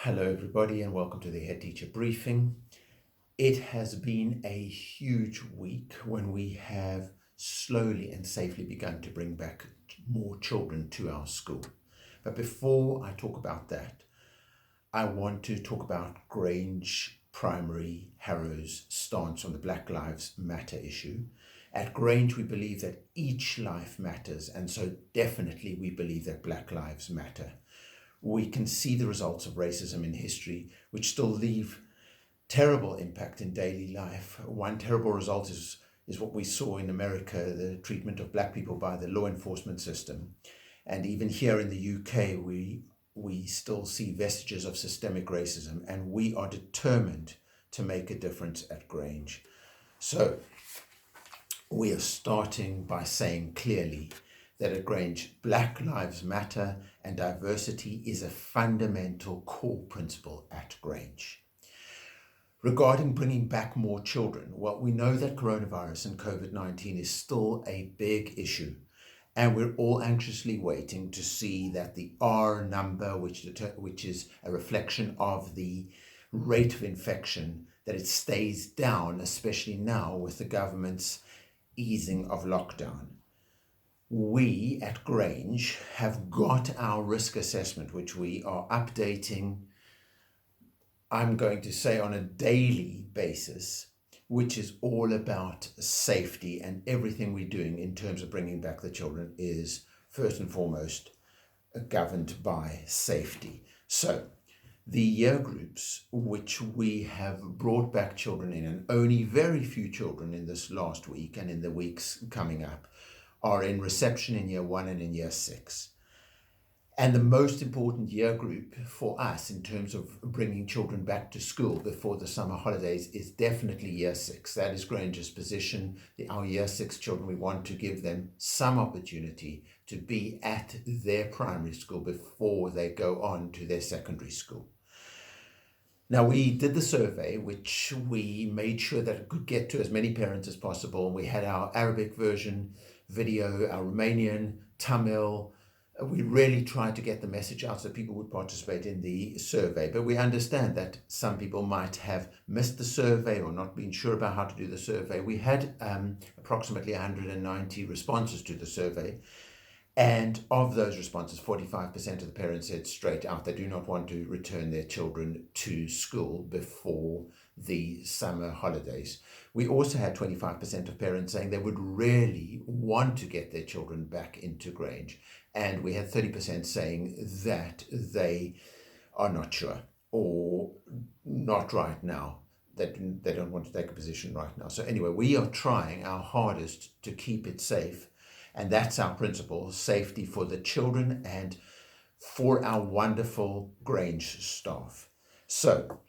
Hello everybody and welcome to the Headteacher Briefing. It has been a huge week when we have slowly and safely begun to bring back more children to our school. But before I talk about that, I want to talk about Grange Primary Harrow's stance on the Black Lives Matter issue. At Grange, we believe that each life matters, and so definitely we believe that Black Lives Matter. We can see the results of racism in history, which still leave terrible impact in daily life. One terrible result is what we saw in America, the treatment of black people by the law enforcement system. And even here in the UK, we still see vestiges of systemic racism, and we are determined to make a difference at Grange. So we are starting by saying clearly that at Grange, Black Lives Matter and diversity is a fundamental core principle at Grange. Regarding bringing back more children, well, we know that coronavirus and COVID-19 is still a big issue, and we're all anxiously waiting to see that the R number, which is a reflection of the rate of infection, that it stays down, especially now with the government's easing of lockdown. We at Grange have got our risk assessment, which we are updating, I'm going to say, on a daily basis, which is all about safety, and everything we're doing in terms of bringing back the children is first and foremost governed by safety. So the year groups which we have brought back children in, and only very few children in this last week and in the weeks coming up, are in reception in year 1 and in year 6. And the most important year group for us in terms of bringing children back to school before the summer holidays is definitely year 6. That is Grange's position. Our year 6 children, we want to give them some opportunity to be at their primary school before they go on to their secondary school. Now, we did the survey, which we made sure that it could get to as many parents as possible. We had our Arabic version video, our Romanian, Tamil. We really tried to get the message out so people would participate in the survey. But we understand that some people might have missed the survey or not been sure about how to do the survey. We had approximately 190 responses to the survey. And of those responses, 45% of the parents said straight out they do not want to return their children to school before the summer holidays. We also had 25% of parents saying they would really want to get their children back into Grange. And we had 30% saying that they are not sure or not right now. They don't want to take a position right now. So anyway, we are trying our hardest to keep it safe. And that's our principle: safety for the children and for our wonderful Grange staff. So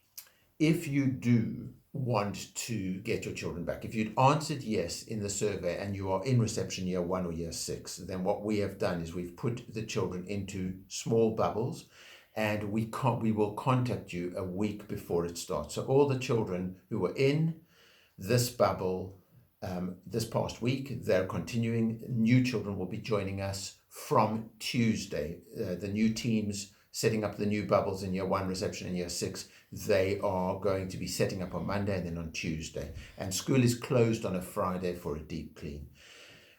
if you do want to get your children back, if you'd answered yes in the survey and you are in reception year 1 or year 6, then what we have done is we've put the children into small bubbles, and we will contact you a week before it starts. So all the children who were in this bubble this past week, they're continuing. New children will be joining us from Tuesday. The new teams setting up the new bubbles in year 1 reception and year 6, they are going to be setting up on Monday and then on Tuesday. And school is closed on a Friday for a deep clean.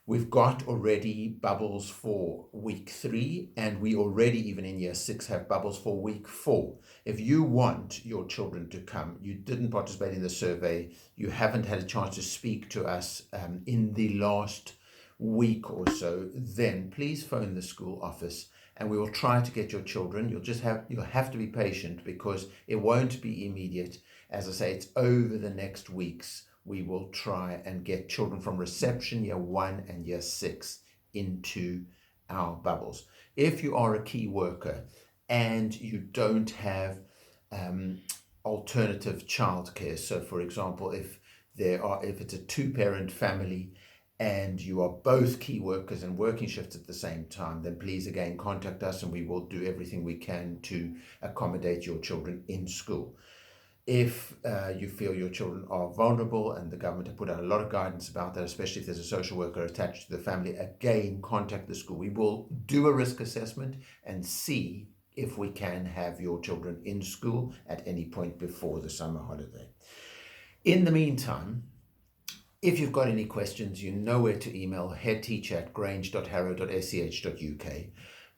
We've got already bubbles for week 3, and we already, even in year 6, have bubbles for week 4. If you want your children to come, you didn't participate in the survey, you haven't had a chance to speak to us in the last week or so, then please phone the school office and we will try to get your children. You'll have to be patient because it won't be immediate. As I say, it's over the next weeks. We will try and get children from reception year 1 and year 6 into our bubbles. If you are a key worker and you don't have alternative childcare, so for example, if it's a 2-parent family and you are both key workers and working shifts at the same time, then please again contact us and we will do everything we can to accommodate your children in school. If you feel your children are vulnerable, and the government have put out a lot of guidance about that, especially if there's a social worker attached to the family, again, contact the school. We will do a risk assessment and see if we can have your children in school at any point before the summer holiday. In the meantime, if you've got any questions, you know where to email headteacher@grange.harrow.sch.uk.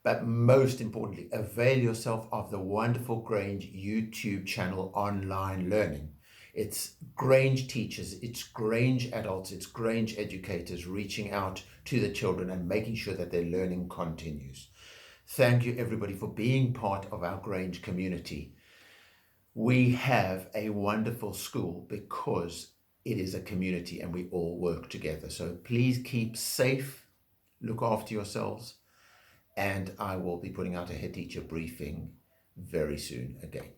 But most importantly, avail yourself of the wonderful Grange YouTube channel Online Learning. It's Grange teachers, it's Grange adults, it's Grange educators reaching out to the children and making sure that their learning continues. Thank you everybody for being part of our Grange community. We have a wonderful school because it is a community and we all work together. So please keep safe, look after yourselves, and I will be putting out a head teacher briefing very soon again.